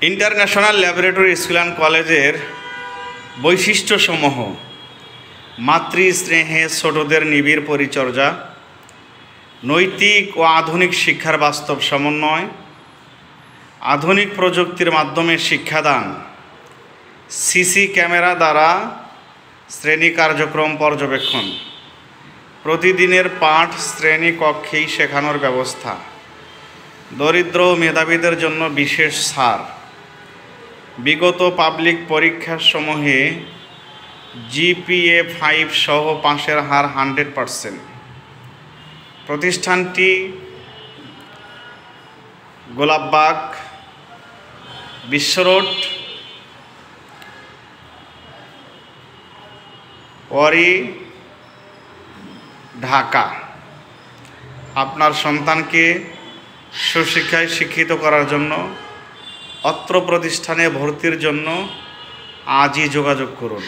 International laboratory school and কলেজের বৈশিষ্ট্যসমূহ: মাতৃস্নেহে ছোটদের নিবিড় পরিচর্যা, নৈতিক ও আধুনিক শিক্ষার বাস্তব সমন্বয়, আধুনিক প্রযুক্তির মাধ্যমে শিক্ষাদান, সিসি ক্যামেরা দ্বারা শ্রেণী কার্যক্রম পর্যবেক্ষণ, প্রতিদিনের পাঠ শ্রেণী কক্ষেই শেখানোর ব্যবস্থা, দরিদ্র ও মেধাবীদের জন্য বিশেষ ছাড়, বিগত পাবলিক পরীক্ষাসমূহে GPA 5 সহ পাশের হার 100%। প্রতিষ্ঠানটি গোলাপবাগ, বিশ্ব রোড, ওয়ারি, ঢাকা। আপনার সন্তানকে সুশিক্ষায় শিক্ষিত করার জন্য অত্র প্রতিষ্ঠানে ভর্তির জন্য আজই যোগাযোগ করুন।